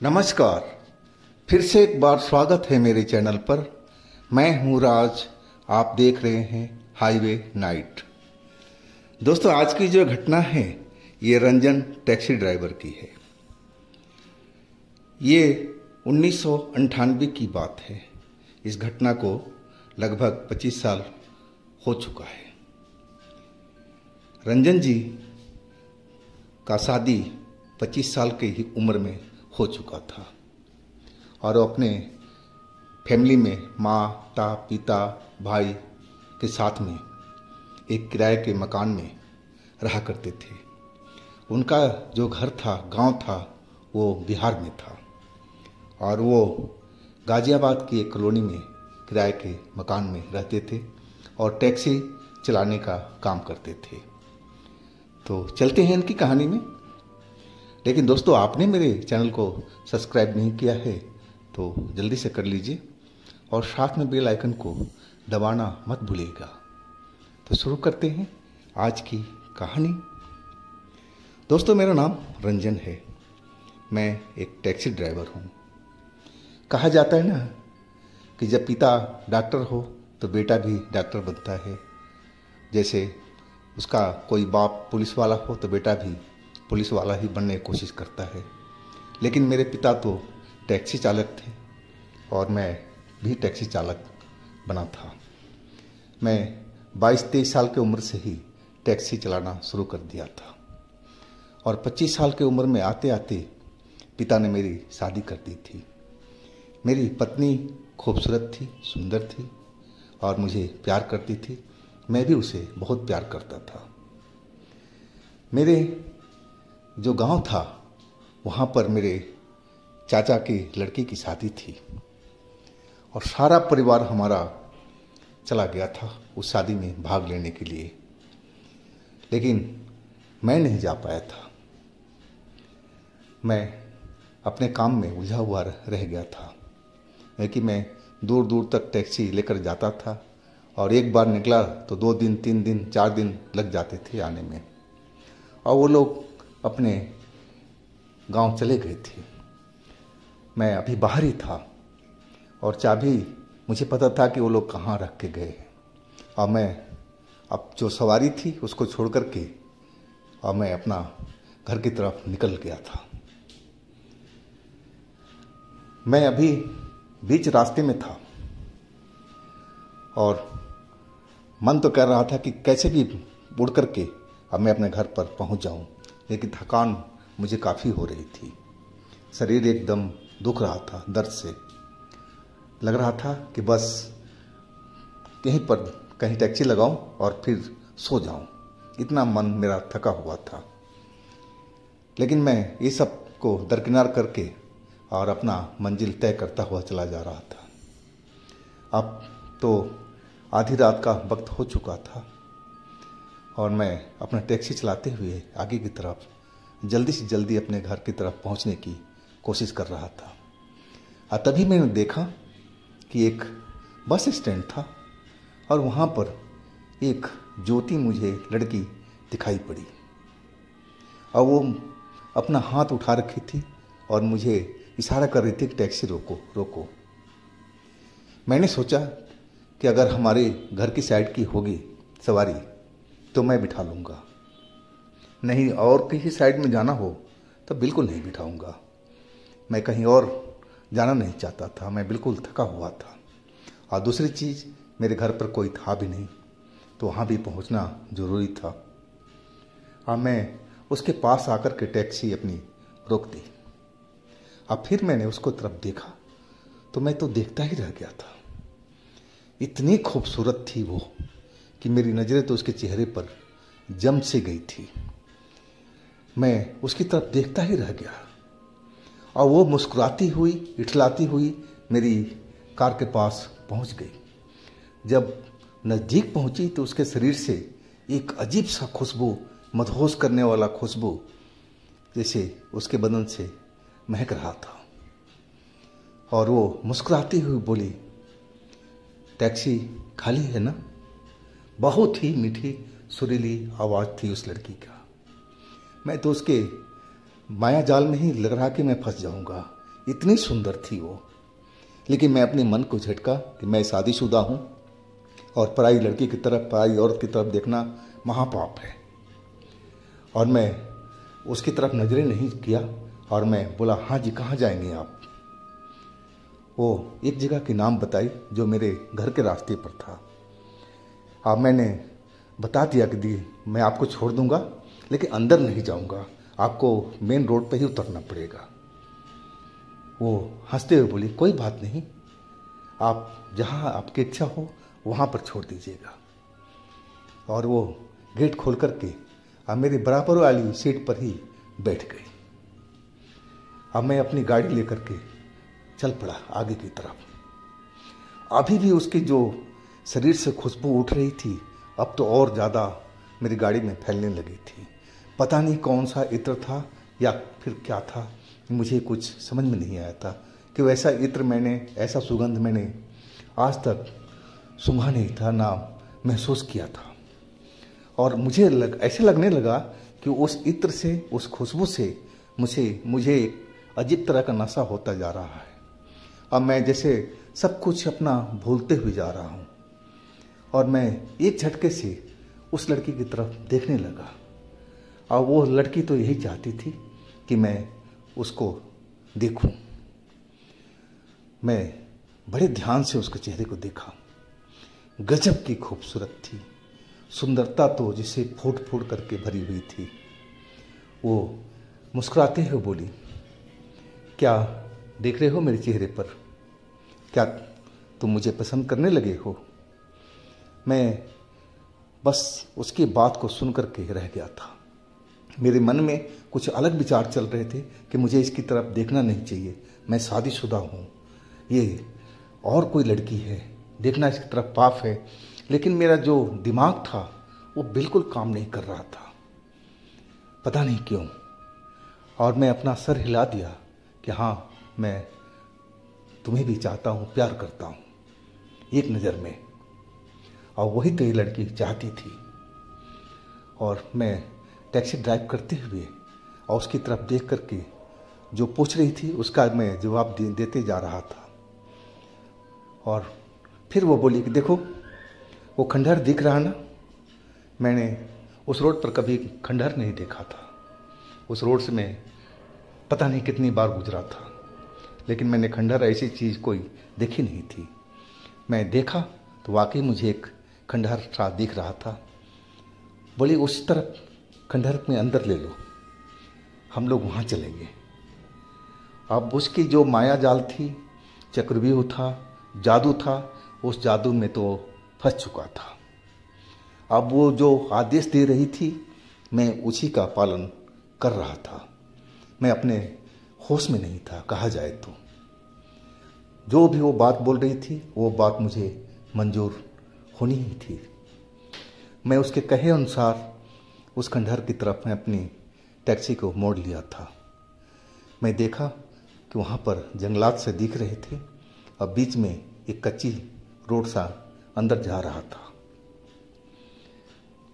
नमस्कार। फिर से एक बार स्वागत है मेरे चैनल पर। मैं हूं राज, आप देख रहे हैं हाईवे नाइट। दोस्तों, आज की जो घटना है ये रंजन टैक्सी ड्राइवर की है। ये 1998 की बात है। इस घटना को लगभग 25 साल हो चुका है। रंजन जी का शादी 25 साल की ही उम्र में हो चुका था और वो अपने फैमिली में माता पिता भाई के साथ में एक किराए के मकान में रहा करते थे। उनका जो घर था, गांव था, वो बिहार में था और वो गाजियाबाद की एक कॉलोनी में किराए के मकान में रहते थे और टैक्सी चलाने का काम करते थे। तो चलते हैं इनकी कहानी में। लेकिन दोस्तों, आपने मेरे चैनल को सब्सक्राइब नहीं किया है तो जल्दी से कर लीजिए और साथ में बेल आइकन को दबाना मत भूलिएगा। तो शुरू करते हैं आज की कहानी। दोस्तों, मेरा नाम रंजन है। मैं एक टैक्सी ड्राइवर हूँ। कहा जाता है ना कि जब पिता डॉक्टर हो तो बेटा भी डॉक्टर बनता है। जैसे उसका कोई बाप पुलिस वाला हो तो बेटा भी पुलिस वाला ही बनने की कोशिश करता है। लेकिन मेरे पिता तो टैक्सी चालक थे और मैं भी टैक्सी चालक बना था। मैं 22-23 साल की उम्र से ही टैक्सी चलाना शुरू कर दिया था और 25 साल की उम्र में आते आते पिता ने मेरी शादी कर दी थी। मेरी पत्नी खूबसूरत थी, सुंदर थी और मुझे प्यार करती थी। मैं भी उसे बहुत प्यार करता था। मेरे जो गांव था वहाँ पर मेरे चाचा की लड़की की शादी थी और सारा परिवार हमारा चला गया था उस शादी में भाग लेने के लिए। लेकिन मैं नहीं जा पाया था। मैं अपने काम में उलझा हुआ रह गया था क्योंकि मैं दूर दूर तक टैक्सी लेकर जाता था और एक बार निकला तो 2 दिन 3 दिन 4 दिन लग जाते थे आने में और वो लोग अपने गांव चले गए थे। मैं अभी बाहर ही था और चाबी मुझे पता था कि वो लोग कहाँ रख के गए और मैं अब जो सवारी थी उसको छोड़ कर के और मैं अपना घर की तरफ निकल गया था। मैं अभी बीच रास्ते में था और मन तो कर रहा था कि कैसे भी उड़ करके अब मैं अपने घर पर पहुंच जाऊं, लेकिन थकान मुझे काफ़ी हो रही थी। शरीर एकदम दुख रहा था दर्द से। लग रहा था कि बस कहीं टैक्सी लगाऊं और फिर सो जाऊं। इतना मन मेरा थका हुआ था। लेकिन मैं ये सब को दरकिनार करके और अपना मंजिल तय करता हुआ चला जा रहा था। अब तो आधी रात का वक्त हो चुका था और मैं अपना टैक्सी चलाते हुए आगे की तरफ जल्दी से जल्दी अपने घर की तरफ पहुंचने की कोशिश कर रहा था। और तभी मैंने देखा कि एक बस स्टैंड था और वहाँ पर एक ज्योति मुझे लड़की दिखाई पड़ी और वो अपना हाथ उठा रखी थी और मुझे इशारा कर रही थी कि टैक्सी रोको रोको। मैंने सोचा कि अगर हमारे घर की साइड की होगी सवारी तो मैं बिठा लूँगा, नहीं और किसी साइड में जाना हो तो बिल्कुल नहीं बिठाऊंगा। मैं कहीं और जाना नहीं चाहता था। मैं बिल्कुल थका हुआ था और दूसरी चीज़, मेरे घर पर कोई था भी नहीं तो वहाँ भी पहुँचना ज़रूरी था। और मैं उसके पास आकर के टैक्सी अपनी रोक दी। अब फिर मैंने उसको तरफ देखा तो मैं तो देखता ही रह गया था। इतनी खूबसूरत थी वो कि मेरी नज़रें तो उसके चेहरे पर जम से गई थी। मैं उसकी तरफ देखता ही रह गया और वो मुस्कुराती हुई, इठलाती हुई मेरी कार के पास पहुंच गई। जब नज़दीक पहुंची तो उसके शरीर से एक अजीब सा खुशबू, मदहोश करने वाला खुशबू जैसे उसके बदन से महक रहा था और वो मुस्कुराती हुई बोली, टैक्सी खाली है ना? बहुत ही मीठी सुरीली आवाज़ थी उस लड़की का। मैं तो उसके माया जाल में ही लग रहा कि मैं फंस जाऊंगा इतनी सुंदर थी वो। लेकिन मैं अपने मन को झटका कि मैं शादीशुदा हूँ और पराई लड़की की तरफ, पराई औरत की तरफ देखना महापाप है। और मैं उसकी तरफ नजरें नहीं किया और मैं बोला, हाँ जी, कहाँ जाएंगे आप? वो एक जगह के नाम बताई जो मेरे घर के रास्ते पर था। अब मैंने बता दिया कि दी मैं आपको छोड़ दूंगा, लेकिन अंदर नहीं जाऊंगा, आपको मेन रोड पे ही उतरना पड़ेगा। वो हंसते हुए बोली, कोई बात नहीं, आप जहाँ आपकी इच्छा हो वहाँ पर छोड़ दीजिएगा। और वो गेट खोल करके अब मेरे बराबर वाली सीट पर ही बैठ गई। अब मैं अपनी गाड़ी लेकर के चल पड़ा आगे की तरफ। अभी भी उसकी जो शरीर से खुशबू उठ रही थी, अब तो और ज़्यादा मेरी गाड़ी में फैलने लगी थी। पता नहीं कौन सा इत्र था या फिर क्या था, मुझे कुछ समझ में नहीं आया था कि वैसा इत्र मैंने, ऐसा सुगंध मैंने आज तक सूंघा नहीं था, ना महसूस किया था। और मुझे ऐसे लगने लगा कि उस इत्र से, उस खुशबू से मुझे एक अजीब तरह का नशा होता जा रहा है। अब मैं जैसे सब कुछ अपना भूलते हुए जा रहा हूँ और मैं एक झटके से उस लड़की की तरफ देखने लगा। और वो लड़की तो यही चाहती थी कि मैं उसको देखूं। मैं बड़े ध्यान से उसके चेहरे को देखा। गजब की खूबसूरत थी, सुंदरता तो जिसे फूट फूट करके भरी हुई थी। वो मुस्कुराते हुए बोली, क्या देख रहे हो मेरे चेहरे पर? क्या तुम मुझे पसंद करने लगे हो? मैं बस उसकी बात को सुन करके रह गया था। मेरे मन में कुछ अलग विचार चल रहे थे कि मुझे इसकी तरफ देखना नहीं चाहिए, मैं शादीशुदा हूँ, ये और कोई लड़की है, देखना इसकी तरफ पाप है। लेकिन मेरा जो दिमाग था वो बिल्कुल काम नहीं कर रहा था, पता नहीं क्यों। और मैं अपना सर हिला दिया कि हाँ, मैं तुम्हें भी चाहता हूँ, प्यार करता हूँ एक नज़र में। और वही तो ये लड़की चाहती थी। और मैं टैक्सी ड्राइव करते हुए और उसकी तरफ देख करके जो पूछ रही थी उसका मैं जवाब देते जा रहा था। और फिर वो बोली कि देखो, वो खंडहर दिख रहा ना? मैंने उस रोड पर कभी खंडहर नहीं देखा था। उस रोड से मैं पता नहीं कितनी बार गुजरा था, लेकिन मैंने खंडहर ऐसी चीज़ कोई देखी नहीं थी। मैं देखा तो वाकई मुझे एक खंडहर सा दिख रहा था। बोली, उस तरफ खंडहर में अंदर ले लो, हम लोग वहाँ चलेंगे। अब उसकी जो माया जाल थी, चक्रव्यूह था, जादू था, उस जादू में तो फंस चुका था। अब वो जो आदेश दे रही थी, मैं उसी का पालन कर रहा था। मैं अपने होश में नहीं था, कहा जाए तो। जो भी वो बात बोल रही थी, वो बात मुझे मंजूर होनी ही थी। मैं उसके कहे अनुसार उस खंडहर की तरफ मैं अपनी टैक्सी को मोड़ लिया था। मैं देखा कि वहाँ पर जंगलात से दिख रहे थे और बीच में एक कच्ची रोड सा अंदर जा रहा था।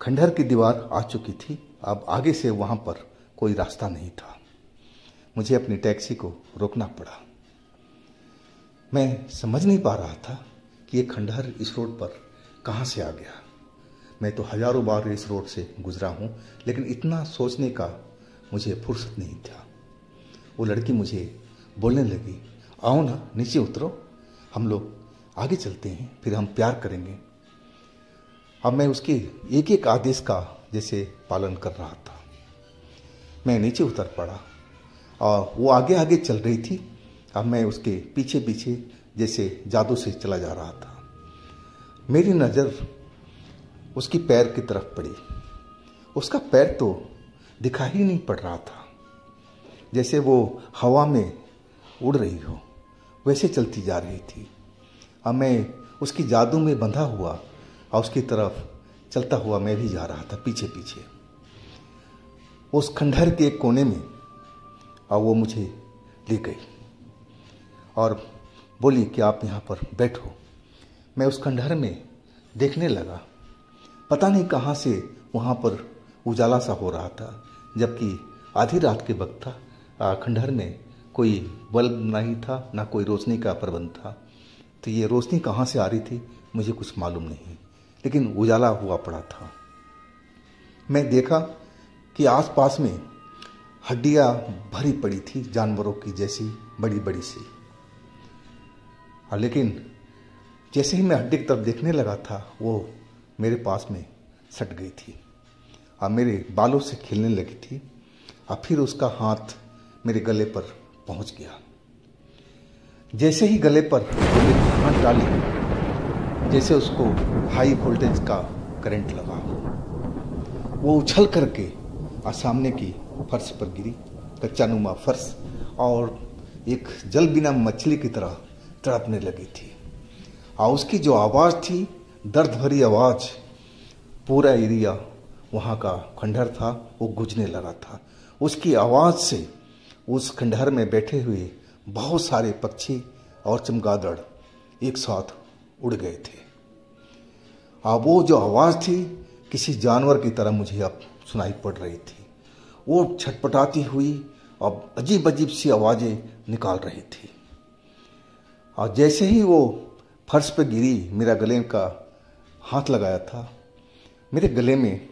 खंडहर की दीवार आ चुकी थी, अब आगे से वहाँ पर कोई रास्ता नहीं था। मुझे अपनी टैक्सी को रोकना पड़ा। मैं समझ नहीं पा रहा था कि ये खंडहर इस रोड पर कहाँ से आ गया। मैं तो हजारों बार इस रोड से गुजरा हूँ, लेकिन इतना सोचने का मुझे फुर्सत नहीं था। वो लड़की मुझे बोलने लगी, आओ ना, नीचे उतरो, हम लोग आगे चलते हैं, फिर हम प्यार करेंगे। अब मैं उसके एक एक आदेश का जैसे पालन कर रहा था। मैं नीचे उतर पड़ा और वो आगे आगे चल रही थी। अब मैं उसके पीछे पीछे जैसे जादू से चला जा रहा था। मेरी नज़र उसकी पैर की तरफ पड़ी। उसका पैर तो दिखाई ही नहीं पड़ रहा था, जैसे वो हवा में उड़ रही हो, वैसे चलती जा रही थी। अब मैं उसकी जादू में बंधा हुआ और उसकी तरफ चलता हुआ मैं भी जा रहा था पीछे पीछे। उस खंडहर के एक कोने में और वो मुझे ले गई और बोली कि आप यहाँ पर बैठो। मैं उस खंडहर में देखने लगा। पता नहीं कहाँ से वहाँ पर उजाला सा हो रहा था, जबकि आधी रात के वक्त था। खंडहर में कोई बल्ब नहीं था, ना कोई रोशनी का प्रबंध था। तो ये रोशनी कहाँ से आ रही थी मुझे कुछ मालूम नहीं, लेकिन उजाला हुआ पड़ा था। मैं देखा कि आसपास में हड्डियां भरी पड़ी थी, जानवरों की जैसी बड़ी बड़ी सी। लेकिन जैसे ही मैं हड्डी की तरफ देखने लगा था, वो मेरे पास में सट गई थी और मेरे बालों से खेलने लगी थी। और फिर उसका हाथ मेरे गले पर पहुंच गया। जैसे ही गले पर हाथ डाली, जैसे उसको हाई वोल्टेज का करंट लगा, वो उछल करके और सामने की फर्श पर गिरी, कच्चा नुमा फर्श, और एक जल बिना मछली की तरह तड़पने लगी थी। और उसकी जो आवाज़ थी, दर्द भरी आवाज़, पूरा एरिया वहाँ का खंडहर था वो गूंजने लगा था। उसकी आवाज़ से उस खंडहर में बैठे हुए बहुत सारे पक्षी और चमगादड़ एक साथ उड़ गए थे। और वो जो आवाज़ थी किसी जानवर की तरह मुझे अब सुनाई पड़ रही थी। वो छटपटाती हुई और अजीब अजीब सी आवाज़ें निकाल रही थी। और जैसे ही वो फर्श पर गिरी, मेरा गले का हाथ लगाया था। मेरे गले में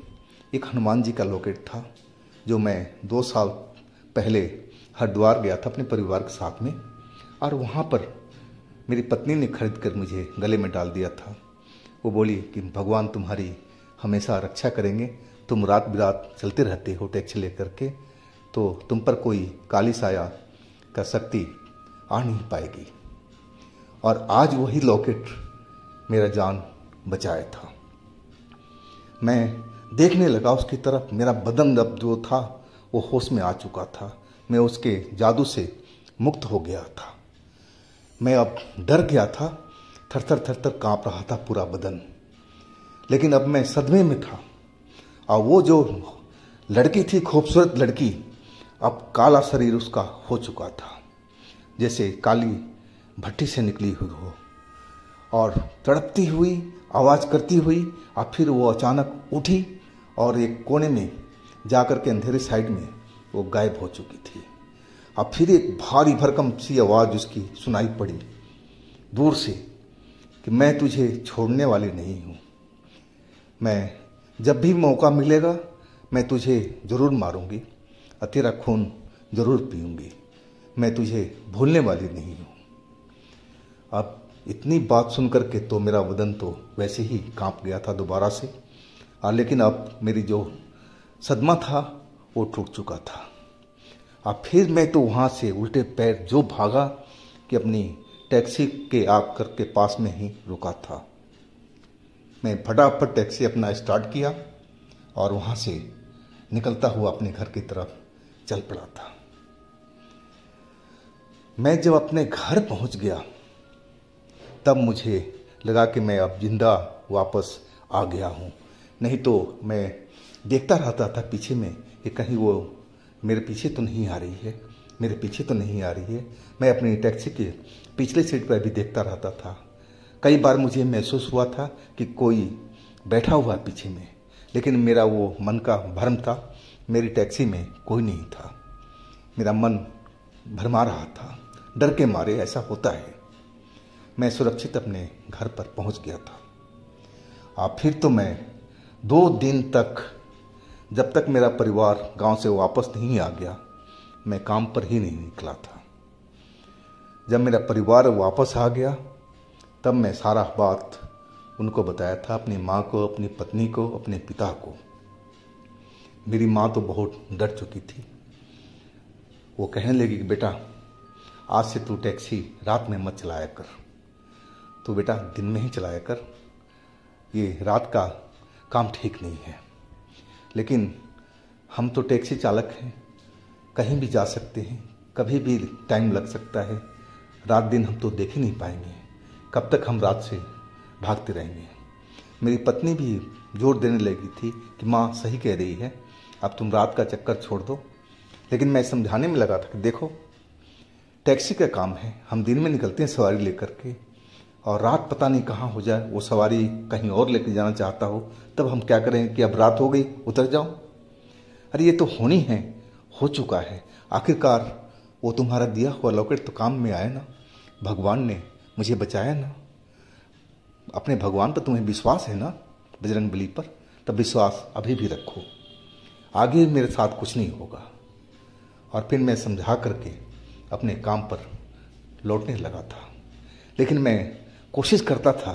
एक हनुमान जी का लॉकेट था, जो मैं 2 साल पहले हरिद्वार गया था अपने परिवार के साथ में, और वहाँ पर मेरी पत्नी ने खरीद कर मुझे गले में डाल दिया था। वो बोली कि भगवान तुम्हारी हमेशा रक्षा करेंगे, तुम रात बिरात चलते रहते हो टैक्सी लेकर के, तो तुम पर कोई काली साया का शक्ति आ नहीं पाएगी। और आज वही लॉकेट मेरा जान बचाया था। मैं देखने लगा उसकी तरफ। मेरा बदन अब जो था वो होश में आ चुका था। मैं उसके जादू से मुक्त हो गया था। मैं अब डर गया था, थर थर थर थर काँप रहा था पूरा बदन। लेकिन अब मैं सदमे में था। और वो जो लड़की थी, खूबसूरत लड़की, अब काला शरीर उसका हो चुका था, जैसे काली भट्टी से निकली हुई हो, और तड़पती हुई आवाज़ करती हुई। और फिर वो अचानक उठी और एक कोने में जाकर के अंधेरे साइड में वो गायब हो चुकी थी। और फिर एक भारी भरकम सी आवाज़ उसकी सुनाई पड़ी दूर से कि मैं तुझे छोड़ने वाली नहीं हूँ, मैं जब भी मौका मिलेगा मैं तुझे ज़रूर मारूंगी और तेरा खून ज़रूर पीऊँगी, मैं तुझे भूलने वाली नहीं हूँ। अब इतनी बात सुनकर के तो मेरा बदन तो वैसे ही कांप गया था दोबारा से। लेकिन अब मेरी जो सदमा था वो टूट चुका था। अब फिर मैं तो वहाँ से उल्टे पैर जो भागा कि अपनी टैक्सी के आकर के पास में ही रुका था। मैं फटाफट टैक्सी अपना स्टार्ट किया और वहाँ से निकलता हुआ अपने घर की तरफ चल पड़ा था। मैं जब अपने घर पहुँच गया तब मुझे लगा कि मैं अब जिंदा वापस आ गया हूँ। नहीं तो मैं देखता रहता था पीछे में कि कहीं वो मेरे पीछे तो नहीं आ रही है, मेरे पीछे तो नहीं आ रही है। मैं अपनी टैक्सी के पिछले सीट पर भी देखता रहता था। कई बार मुझे महसूस हुआ था कि कोई बैठा हुआ पीछे में, लेकिन मेरा वो मन का भ्रम था। मेरी टैक्सी में कोई नहीं था। मेरा मन भरमा रहा था, डर के मारे ऐसा होता है। मैं सुरक्षित अपने घर पर पहुंच गया था। फिर तो मैं 2 दिन तक, जब तक मेरा परिवार गांव से वापस नहीं आ गया, मैं काम पर ही नहीं निकला था। जब मेरा परिवार वापस आ गया तब मैं सारा बात उनको बताया था, अपनी माँ को, अपनी पत्नी को, अपने पिता को। मेरी माँ तो बहुत डर चुकी थी। वो कहने लगी कि बेटा आज से तू टैक्सी रात में मत चलाया कर, तो बेटा दिन में ही चलाया कर, ये रात का काम ठीक नहीं है। लेकिन हम तो टैक्सी चालक हैं, कहीं भी जा सकते हैं, कभी भी टाइम लग सकता है। रात दिन हम तो देख ही नहीं पाएंगे, कब तक हम रात से भागते रहेंगे। मेरी पत्नी भी जोर देने लगी थी कि माँ सही कह रही है, अब तुम रात का चक्कर छोड़ दो। लेकिन मैं समझाने में लगा था कि देखो टैक्सी का काम है, हम दिन में निकलते हैं सवारी लेकर के, और रात पता नहीं कहाँ हो जाए, वो सवारी कहीं और लेकर जाना चाहता हो, तब हम क्या करें कि अब रात हो गई उतर जाओ। अरे ये तो होनी है, हो चुका है। आखिरकार वो तुम्हारा दिया हुआ लॉकेट तो काम में आया ना, भगवान ने मुझे बचाया ना। अपने भगवान पर तुम्हें विश्वास है ना, बजरंगबली पर, तब विश्वास अभी भी रखो, आगे मेरे साथ कुछ नहीं होगा। और फिर मैं समझा करके अपने काम पर लौटने लगा था। लेकिन मैं कोशिश करता था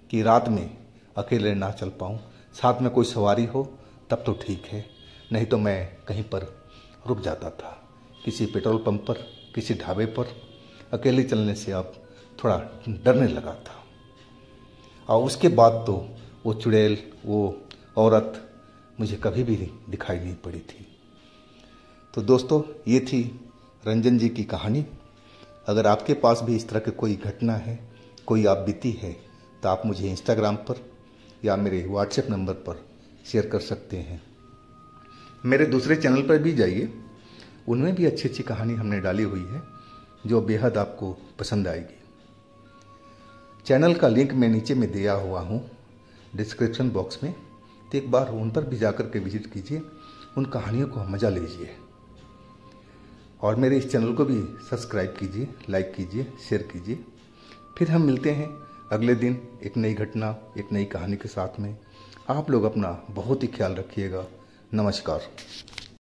कि रात में अकेले ना चल पाऊँ, साथ में कोई सवारी हो तब तो ठीक है, नहीं तो मैं कहीं पर रुक जाता था, किसी पेट्रोल पंप पर, किसी ढाबे पर। अकेले चलने से अब थोड़ा डरने लगा था। और उसके बाद तो वो चुड़ैल, वो औरत मुझे कभी भी दिखाई नहीं पड़ी थी। तो दोस्तों, ये थी रंजन जी की कहानी। अगर आपके पास भी इस तरह की कोई घटना है, कोई आप बीती है, तो आप मुझे इंस्टाग्राम पर या मेरे व्हाट्सएप नंबर पर शेयर कर सकते हैं। मेरे दूसरे चैनल पर भी जाइए, उनमें भी अच्छी अच्छी कहानी हमने डाली हुई है जो बेहद आपको पसंद आएगी। चैनल का लिंक मैं नीचे में दिया हुआ हूँ डिस्क्रिप्शन बॉक्स में, तो एक बार उन पर भी जाकर के विजिट कीजिए, उन कहानियों को मज़ा लीजिए। और मेरे इस चैनल को भी सब्सक्राइब कीजिए, लाइक कीजिए, शेयर कीजिए। फिर हम मिलते हैं अगले दिन एक नई घटना, एक नई कहानी के साथ में। आप लोग अपना बहुत ही ख्याल रखिएगा। नमस्कार।